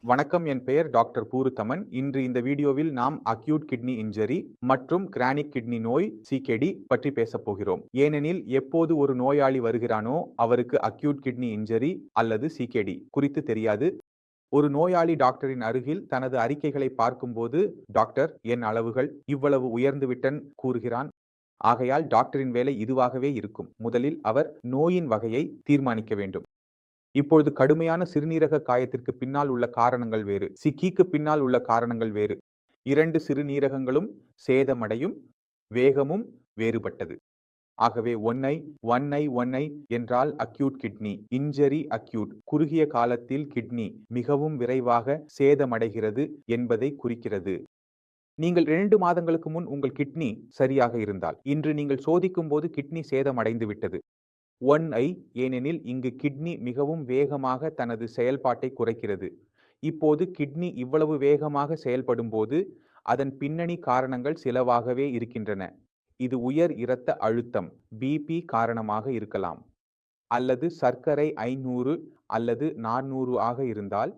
வணக்கம், என் பெயர் டாக்டர் பூருத்தமன். இன்று இந்த வீடியோவில் நாம் அக்யூட் கிட்னி இன்ஜரி மற்றும் கிரானிக் கிட்னி நோய் சிகேடி பற்றி பேசப் போகிறோம். ஏனெனில் எப்போது ஒரு நோயாளி வருகிறானோ அவருக்கு அக்யூட் கிட்னி இன்ஜரி அல்லது சிகேடி குறித்து தெரியாது. ஒரு நோயாளி டாக்டரின் அருகில் தனது அறிக்கைகளை பார்க்கும்போது, டாக்டர், என் அளவுகள் இவ்வளவு உயர்ந்துவிட்டன் கூறுகிறான். ஆகையால் டாக்டரின் வேலை இதுவாகவே இருக்கும். முதலில் அவர் நோயின் வகையை தீர்மானிக்க வேண்டும். இப்பொழுது கடுமையான சிறுநீரக காயத்திற்கு பின்னால் உள்ள காரணங்கள் வேறு, சிக்கிக்கு பின்னால் உள்ள காரணங்கள் வேறு. 2 சிறுநீரகங்களும் சேதமடையும் வேகமும் வேறுபட்டது. ஆகவே 1I என்றால் அக்யூட் கிட்னி இன்ஜரி. அக்யூட் குறுகிய காலத்தில் கிட்னி மிகவும் விரைவாக சேதமடைகிறது என்பதை குறிக்கிறது. நீங்கள் 2 மாதங்களுக்கு முன் உங்கள் கிட்னி சரியாக இருந்தால், இன்று நீங்கள் சோதிக்கும் போது கிட்னி சேதமடைந்து விட்டது. 1I ஏனெனில் இங்கு கிட்னி மிகவும் வேகமாக தனது செயல்பாட்டை குறைக்கிறது. இப்போது கிட்னி இவ்வளவு வேகமாக செயல்படும் போது அதன் பின்னணி காரணங்கள் சிலவாகவே இருக்கின்றன. இது உயர் இரத்த அழுத்தம் பிபி காரணமாக இருக்கலாம், அல்லது சர்க்கரை 500 அல்லது 400 ஆக இருந்தால்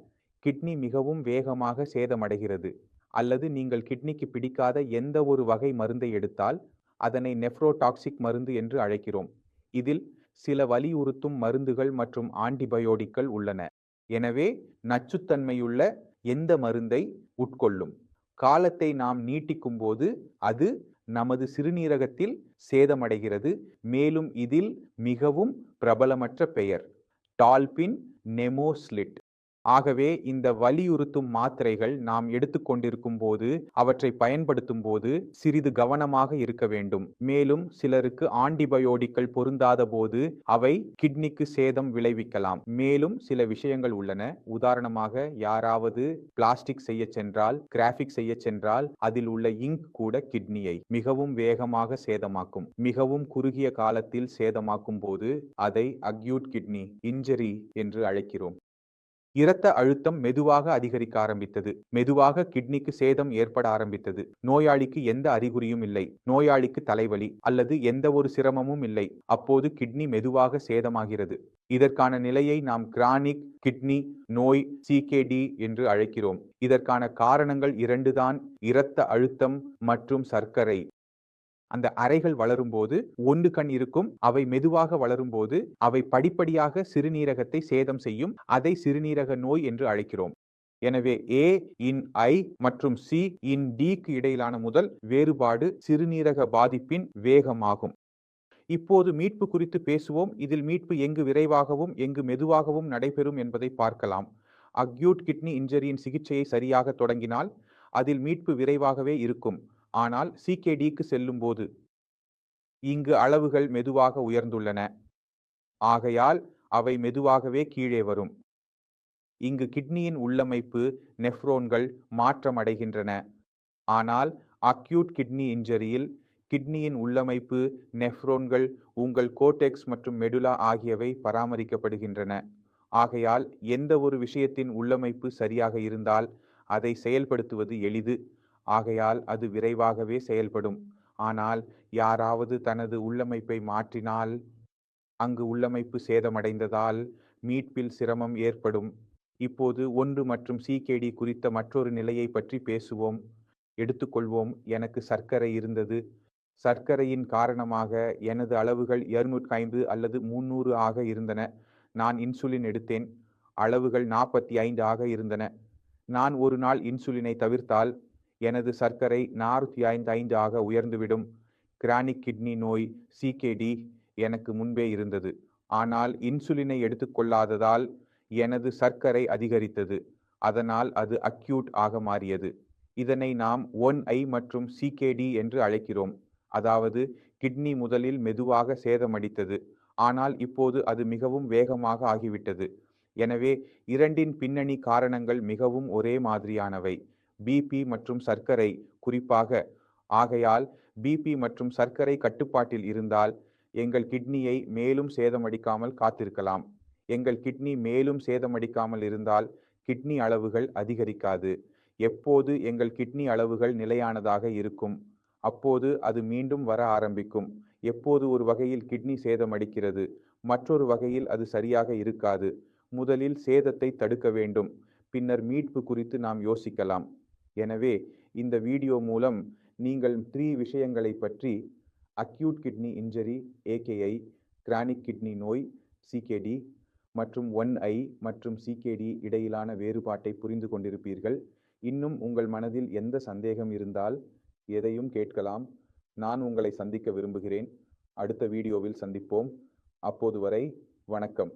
கிட்னி மிகவும் வேகமாக சேதமடைகிறது. அல்லது நீங்கள் கிட்னிக்கு பிடிக்காத எந்த ஒரு வகை மருந்தை எடுத்தால் அதனை நெஃப்ரோடாக்சிக் மருந்து என்று அழைக்கிறோம். இதில் சில வலியுறுத்தும் மருந்துகள் மற்றும் ஆன்டிபயோட்டிக்கள் உள்ளன. எனவே நச்சுத்தன்மையுள்ள எந்த மருந்தை உட்கொள்ளும் காலத்தை நாம் நீட்டிக்கும் போது அது நமது சிறுநீரகத்தில் சேதமடைகிறது. மேலும் இதில் மிகவும் பிரபலமற்ற பெயர் டால்பின் நெமோஸ்லிட். ஆகவே இந்த வலியுறுத்தும் மாத்திரைகள் நாம் எடுத்துக்கொண்டிருக்கும் போது, அவற்றை பயன்படுத்தும் போது சிறிது கவனமாக இருக்க வேண்டும். மேலும் சிலருக்கு ஆன்டிபயோட்டிக்கள் பொருந்தாத போது அவை கிட்னிக்கு சேதம் விளைவிக்கலாம். மேலும் சில விஷயங்கள் உள்ளன. உதாரணமாக, யாராவது பிளாஸ்டிக் செய்ய சென்றால், கிராஃபிக் செய்ய சென்றால் அதில் உள்ள இங்க் கூட கிட்னியை மிகவும் வேகமாக சேதமாக்கும். மிகவும் குறுகிய காலத்தில் சேதமாக்கும் போது அதை அக்யூட் கிட்னி இன்ஜரி என்று அழைக்கிறோம். இரத்த அழுத்தம் மெதுவாக அதிகரிக்க ஆரம்பித்தது. மெதுவாக கிட்னிக்கு சேதம் ஏற்பட ஆரம்பித்தது. நோயாளிக்கு எந்த அறிகுறியும் இல்லை. நோயாளிக்கு தலைவலி அல்லது எந்த ஒரு சிரமமும் இல்லை. அப்போது கிட்னி மெதுவாக சேதமாகிறது. இதற்கான நிலையை நாம் கிரானிக் கிட்னி நோய் சிகேடி என்று அழைக்கிறோம். இதற்கான காரணங்கள் 2 தான்: இரத்த அழுத்தம் மற்றும் சர்க்கரை. அந்த அறைகள் வளரும்போது 1 கண் இருக்கும். அவை மெதுவாக வளரும்போது அவை படிப்படியாக சிறுநீரகத்தை சேதம் செய்யும். அதை சிறுநீரக நோய் என்று அழைக்கிறோம். எனவே A in I மற்றும் C in Dக்கு இடையிலான முதல் வேறுபாடு சிறுநீரக பாதிப்பின் வேகமாகும். இப்போது மீட்பு குறித்து பேசுவோம். இதில் மீட்பு எங்கு விரைவாகவும் எங்கு மெதுவாகவும் நடைபெறும் என்பதை பார்க்கலாம். அக்யூட் கிட்னி இன்ஜரியின் சிகிச்சையை சரியாக தொடங்கினால் அதில் மீட்பு விரைவாகவே இருக்கும். ஆனால் சிகேடிக்கு செல்லும் போது இங்கு அளவுகள் மெதுவாக உயர்ந்துள்ளன. ஆகையால் அவை மெதுவாகவே கீழே வரும். இங்கு கிட்னியின் உள்ளமைப்பு நெஃப்ரோன்கள் மாற்றமடைகின்றன. ஆனால் அக்யூட் கிட்னி இன்ஜரியில் கிட்னியின் உள்ளமைப்பு நெஃப்ரோன்கள் உங்கள் கோர்டெக்ஸ் மற்றும் மெடுலா ஆகியவை பராமரிக்கப்படுகின்றன. ஆகையால் எந்த ஒரு விஷயத்தின் உள்ளமைப்பு சரியாக இருந்தால் அதை செயல்படுத்துவது எளிது. ஆகையால் அது விரைவாகவே செயல்படும். ஆனால் யாராவது தனது உள்ளமைப்பை மாற்றினால், அங்கு உள்ளமைப்பு சேதமடைந்ததால் மீட்பில் சிரமம் ஏற்படும். இப்போது 1 மற்றும் சிகேடி குறித்த மற்றொரு நிலையை பற்றி பேசுவோம். எடுத்துக்கொள்வோம், எனக்கு சர்க்கரை இருந்தது. சர்க்கரையின் காரணமாக எனது அளவுகள் 250 அல்லது 300 ஆக இருந்தன. நான் இன்சுலின் எடுத்தேன். அளவுகள் 45 ஆக இருந்தன. நான் ஒரு நாள் இன்சுலினை தவிர்த்தால் எனது சர்க்கரை 405 ஆக உயர்ந்துவிடும். கிரானிக் கிட்னி நோய் சிகேடி எனக்கு முன்பே இருந்தது. ஆனால் இன்சுலினை எடுத்துக்கொள்ளாததால் எனது சர்க்கரை அதிகரித்தது. அதனால் அது அக்யூட் ஆக மாறியது. இதனை நாம் 1I மற்றும் சிகேடி என்று அழைக்கிறோம். அதாவது கிட்னி முதலில் மெதுவாக சேதமடைந்தது. ஆனால் இப்போது அது மிகவும் வேகமாக ஆகிவிட்டது. எனவே இரண்டின் பின்னணி காரணங்கள் மிகவும் ஒரே மாதிரியானவை: பிபி மற்றும் சர்க்கரை குறிப்பாக. ஆகையால் பிபி மற்றும் சர்க்கரை கட்டுப்பாட்டில் இருந்தால் எங்கள் கிட்னியை மேலும் சேதமடிக்காமல் காத்திருக்கலாம். எங்கள் கிட்னி மேலும் சேதமடிக்காமல் இருந்தால் கிட்னி அளவுகள் அதிகரிக்காது. எப்போது எங்கள் கிட்னி அளவுகள் நிலையானதாக இருக்கும், அப்போது அது மீண்டும் வர ஆரம்பிக்கும். எப்போது ஒரு வகையில் கிட்னி சேதமடைகிறது, மற்றொரு வகையில் அது சரியாக இருக்காது. முதலில் சேதத்தை தடுக்க வேண்டும். பின்னர் மீட்பு குறித்து நாம் யோசிக்கலாம். எனவே இந்த வீடியோ மூலம் நீங்கள் 3 விஷயங்களை பற்றி acute kidney injury AKI chronic kidney நோய் சிகேடி மற்றும் 1I மற்றும் சிகேடி இடையிலான வேறுபாட்டை புரிந்து கொண்டிருப்பீர்கள். இன்னும் உங்கள் மனதில் எந்த சந்தேகம் இருந்தால் எதையும் கேட்கலாம். நான் உங்களை சந்திக்க விரும்புகிறேன். அடுத்த வீடியோவில் சந்திப்போம். அப்போது வரை வணக்கம்.